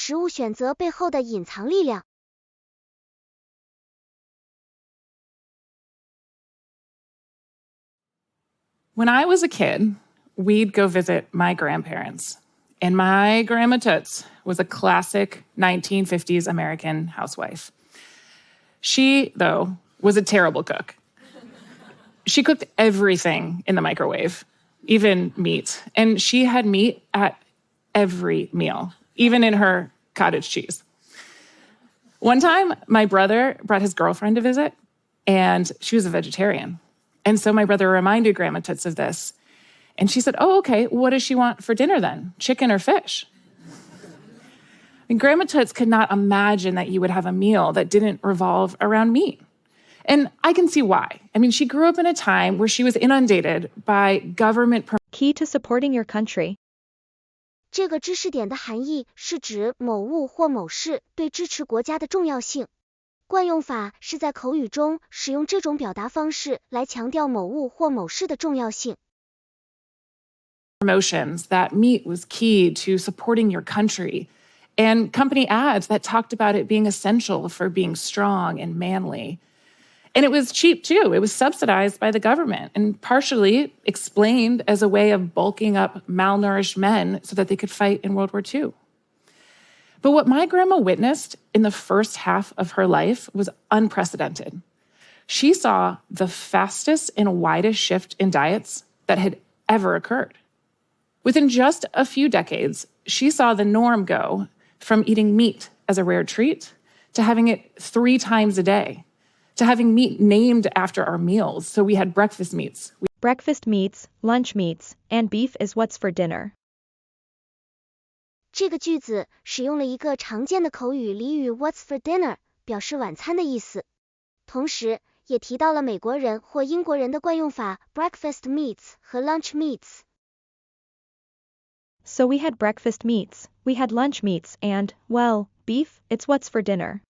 食物选择背后的隐藏力量。When I was a kid, we'd go visit my grandparents. And my Grandma Toots was a classic 1950s American housewife. She, though, was a terrible cook. She cooked everything in the microwave, even meat. And she had meat at every meal, even in her cottage cheese. One time, my brother brought his girlfriend to visit, and she was a vegetarian. And so my brother reminded Grandma Toots of this. And she said, oh, okay, what does she want for dinner then? Chicken or fish? And Grandma Toots could not imagine that you would have a meal that didn't revolve around meat. And I can see why. I mean, she grew up in a time where she was inundated by government. Key to supporting your country. 这个知识点的含义是指某物或某事对支持国家的重要性。惯用法是在口语中使用这种表达方式来强调某物或某事的重要性。Promotions that meat was key to supporting your country, and company ads that talked about it being essential for being strong and manly. And it was cheap too. It was subsidized by the government and partially explained as a way of bulking up malnourished men so that they could fight in World War II. But what my grandma witnessed in the first half of her life was unprecedented. She saw the fastest and widest shift in diets that had ever occurred. Within just a few decades, she saw the norm go from eating meat as a rare treat to having it 3 times a day, to having meat named after our meals. So we had breakfast meats. Breakfast meats, lunch meats, and beef is what's for dinner. 这个句子使用了一个常见的口语俚语 What's for dinner 表示晚餐的意思，同时也提到了美国人或英国人的惯用法 breakfast meats 和 lunch meats。So we had breakfast meats, we had lunch meats, and, well, beef, it's what's for dinner.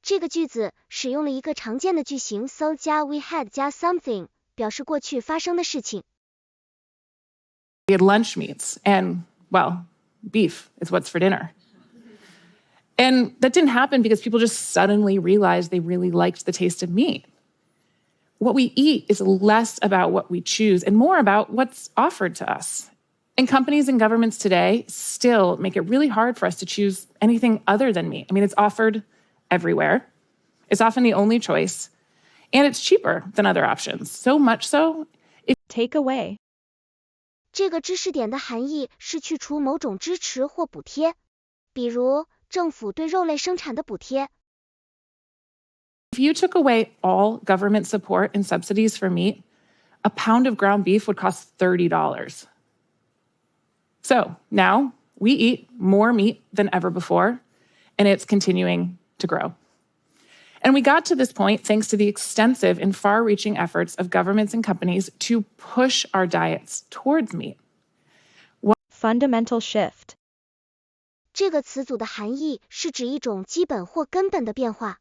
这个句子使用了一个常见的句型 so 加 we had 加 something 表示过去发生的事情。We had lunch meats, and, well, beef is what's for dinner. And that didn't happen because people just suddenly realized they really liked the taste of meat. What we eat is less about what we choose and more about what's offered to us. And companies and governments today still make it really hard for us to choose anything other than meat. I mean, it's offered everywhere. It's often the only choice. And it's cheaper than other options. So much so, Take away. 这个知识点的含义是去除某种支持或补贴，比如政府对肉类生产的补贴。If you took away all government support and subsidies for meat, a pound of ground beef would cost $30. So now we eat more meat than ever before, and it's continuing to grow. And we got to this point thanks to the extensive and far-reaching efforts of governments and companies to push our diets towards meat. Fundamental shift. 这个词组的含义是指一种基本或根本的变化。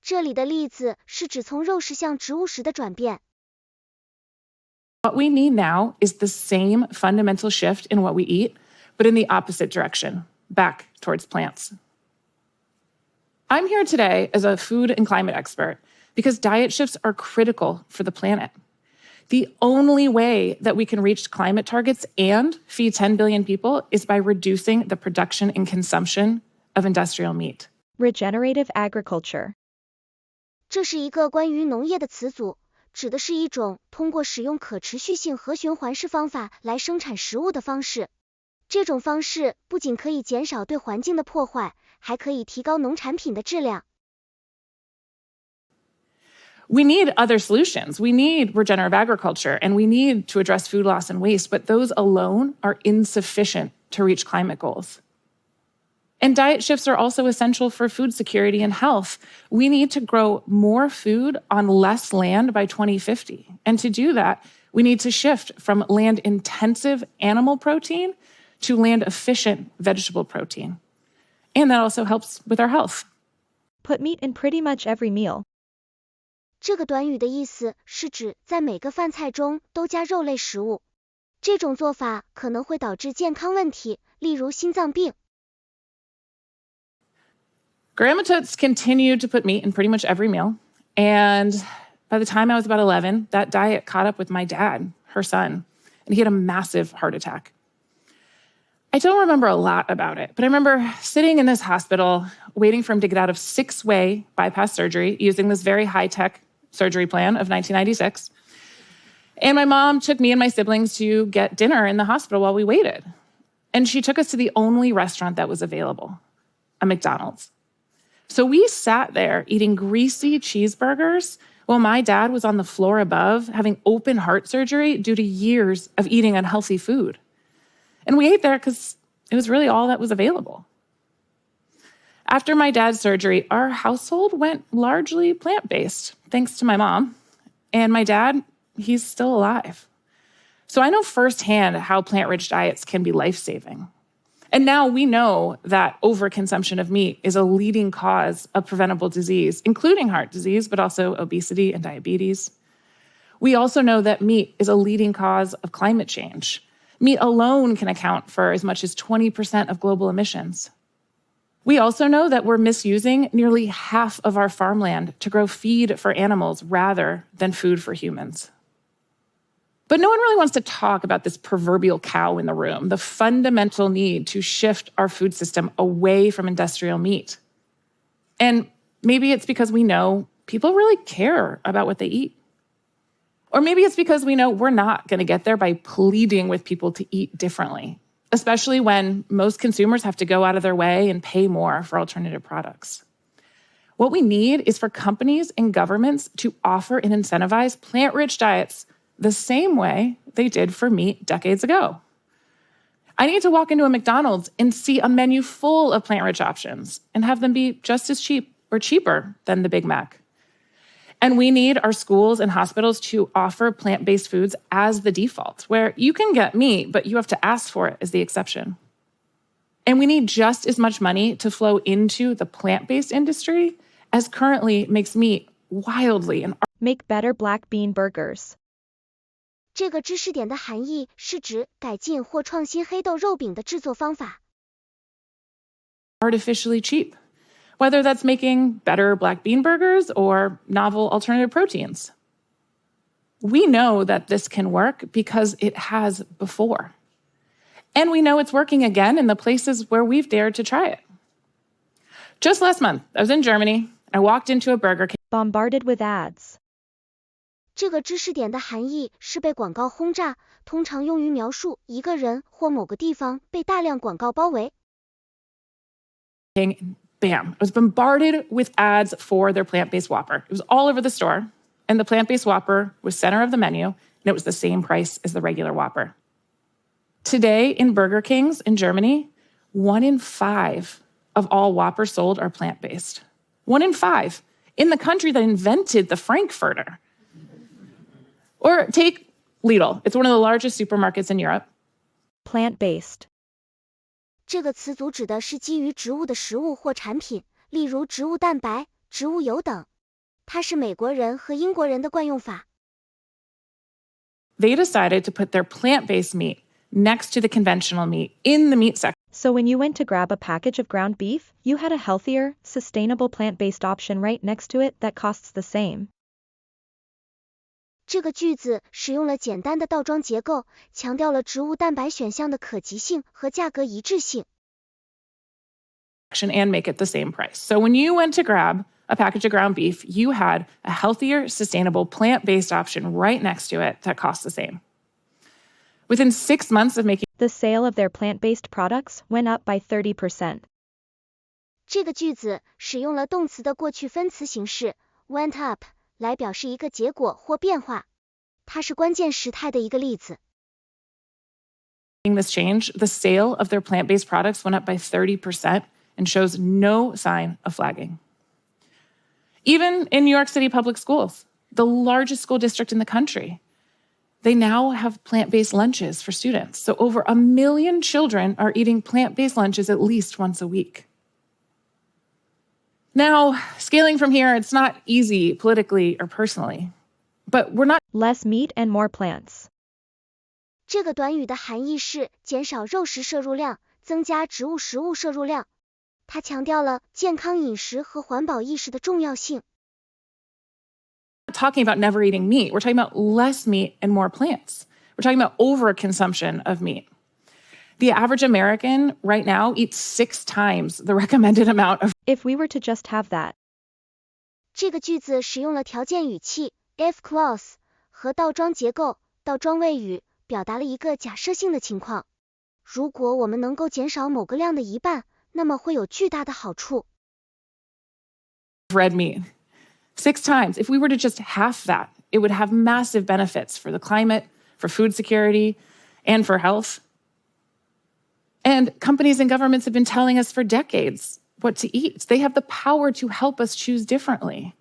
这里的例子是指从肉食向植物食的转变。What we need now is the same fundamental shift in what we eat, but in the opposite direction, back towards plants. I'm here today as a food and climate expert because diet shifts are critical for the planet. The only way that we can reach climate targets and feed 10 billion people is by reducing the production and consumption of industrial meat. Regenerative agriculture. 这是一个关于农业的词组，指的是一种通过使用可持续性和循环式方法来生产食物的方式。这种方式不仅可以减少对环境的破坏，还可以提高农产品的质量。We need other solutions. We need regenerative agriculture, and we need to address food loss and waste, but those alone are insufficient to reach climate goals. And diet shifts are also essential for food security and health. We need to grow more food on less land by 2050. And to do that, we need to shift from land-intensive animal protein to land-efficient vegetable protein. And that also helps with our health. Put meat in pretty much every meal. 这个短语的意思是指在每个饭菜中都加肉类食物。这种做法可能会导致健康问题，例如心脏病。Grandma Toots continued to put meat in pretty much every meal. And by the time I was about 11, that diet caught up with my dad, her son, and he had a massive heart attack. I don't remember a lot about it, but I remember sitting in this hospital waiting for him to get out of 6-way bypass surgery using this very high-tech surgery plan of 1996. And my mom took me and my siblings to get dinner in the hospital while we waited. And she took us to the only restaurant that was available, a McDonald's. So we sat there eating greasy cheeseburgers while my dad was on the floor above having open heart surgery due to years of eating unhealthy food. And we ate there because it was really all that was available. After my dad's surgery, our household went largely plant-based, thanks to my mom. And my dad, he's still alive. So I know firsthand how plant-rich diets can be life-saving. And now we know that overconsumption of meat is a leading cause of preventable disease, including heart disease, but also obesity and diabetes. We also know that meat is a leading cause of climate change. Meat alone can account for as much as 20% of global emissions. We also know that we're misusing nearly half of our farmland to grow feed for animals rather than food for humans. But no one really wants to talk about this proverbial cow in the room, the fundamental need to shift our food system away from industrial meat. And maybe it's because we know people really care about what they eat. Or maybe it's because we know we're not going to get there by pleading with people to eat differently, especially when most consumers have to go out of their way and pay more for alternative products. What we need is for companies and governments to offer and incentivize plant-rich diets the same way they did for meat decades ago. I need to walk into a McDonald's and see a menu full of plant-rich options and have them be just as cheap or cheaper than the Big Mac. And we need our schools and hospitals to offer plant-based foods as the default, where you can get meat, but you have to ask for it as the exception. And we need just as much money to flow into the plant-based industry as currently makes meat wildly and Make better black bean burgers. 这个知识点的含义是指改进或创新黑豆肉饼的制作方法。artificially cheap, whether that's making better black bean burgers or novel alternative proteins. We know that this can work because it has before. And we know it's working again in the places where we've dared to try it. Just last month, I was in Germany. I walked into a Burger King. Bombarded with ads. 这个知识点的含义是被广告轰炸，通常用于描述一个人或某个地方被大量广告包围。Bam, I was bombarded with ads for their plant-based Whopper. It was all over the store, and the plant-based Whopper was center of the menu, and it was the same price as the regular Whopper. Today in Burger Kings in Germany, 1 in 5 of all Whoppers sold are plant-based. 1 in 5 in the country that invented the Frankfurter. Or take Lidl. It's one of the largest supermarkets in Europe. Plant-based. 这个词组指的是基于植物的食物或产品，例如植物蛋白、植物油等。它是美国人和英国人的惯用法。They decided to put their plant-based meat next to the conventional meat in the meat section. So when you went to grab a package of ground beef, you had a healthier, sustainable plant-based option right next to it that costs the same. 这个句子使用了简单的倒装结构，强调了植物蛋白选项的可及性和价格一致性。And make it the same price. So when you went to grab a package of ground beef, you had a healthier, sustainable, plant-based option right next to it that cost the same. Within 6 months of making the sale of their plant-based products went up by 30%. 这个句子使用了动词的过去分词形式 went up 来表示一个结果或变化，它是关键时态的一个例子。This change, the sale of their plant-based products went up by 30% and shows no sign of flagging. Even in New York City public schools, the largest school district in the country, they now have plant-based lunches for students. So over 1 million children are eating plant-based lunches at least once a week. Now, scaling from here, it's not easy politically or personally, but we're not less meat and more plants. 这个短语的含义是减少肉食摄入量，增加植物食物摄入量。他强调了健康饮食和环保意识的重要性。Talking about never eating meat. We're talking about less meat and more plants. We're talking about overconsumption of meat. The average American right now eats 6 times the recommended amount of. If we were to just have that. 这个句子使用了条件语气 if clause 和倒装结构倒装谓语，表达了一个假设性的情况。如果我们能够减少某个量的一半，那么会有巨大的好处。Red meat. 6 times. If we were to just half that, it would have massive benefits for the climate, for food security, and for health. And companies and governments have been telling us for decades what to eat. They have the power to help us choose differently.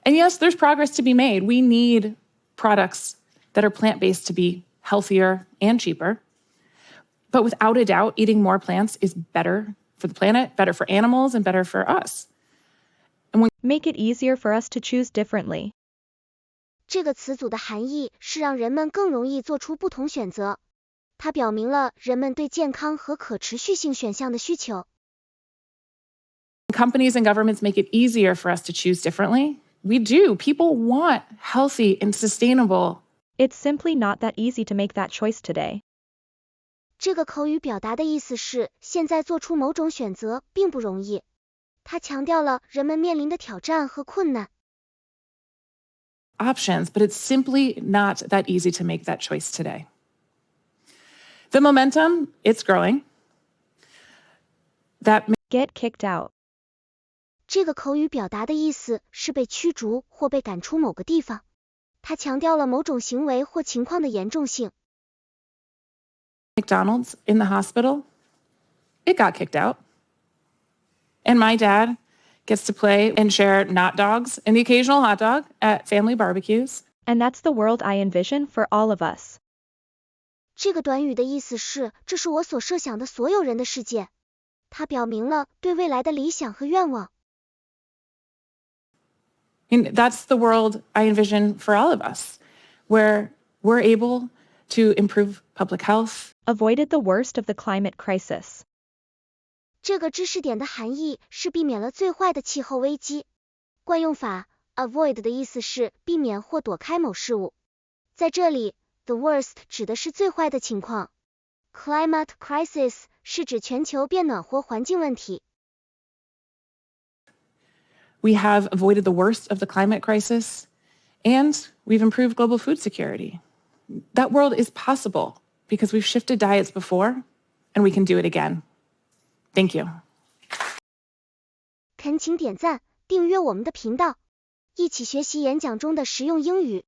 And yes, there's progress to be made. We need products that are plant-based to be healthier and cheaper. But without a doubt, eating more plants is better for the planet, better for animals, and better for us. Make it easier for us to choose differently. 这个词组的含义是让人们更容易做出不同选择。它表明了人们对健康和可持续性选项的需求。Companies and governments make it easier for us to choose differently. We do. People want healthy and sustainable. It's simply not that easy to make that choice today. 这个口语表达的意思是，现在做出某种选择并不容易。它强调了人们面临的挑战和困难。Options, but it's simply not that easy to make that choice today. The momentum, it's growing. Get kicked out. 这个口语表达的意思是被驱逐或被赶出某个地方。它强调了某种行为或情况的严重性。McDonald's in the hospital, it got kicked out. And my dad gets to play and share not dogs and the occasional hot dog at family barbecues. And that's the world I envision for all of us. 这个短语的意思是，这是我所设想的所有人的世界。它表明了对未来的理想和愿望。And that's the world I envision for all of us, where we're able to improve public health. Avoided the worst of the climate crisis. 这个知识点的含义是避免了最坏的气候危机。惯用法 avoid 的意思是避免或躲开某事物。在这里 the worst 指的是最坏的情况。Climate crisis 是指全球变暖或环境问题。We have avoided the worst of the climate crisis, and we've improved global food security. That world is possible because we've shifted diets before, and we can do it again. Thank you. 恳请点赞，订阅我们的频道，一起学习演讲中的实用英语。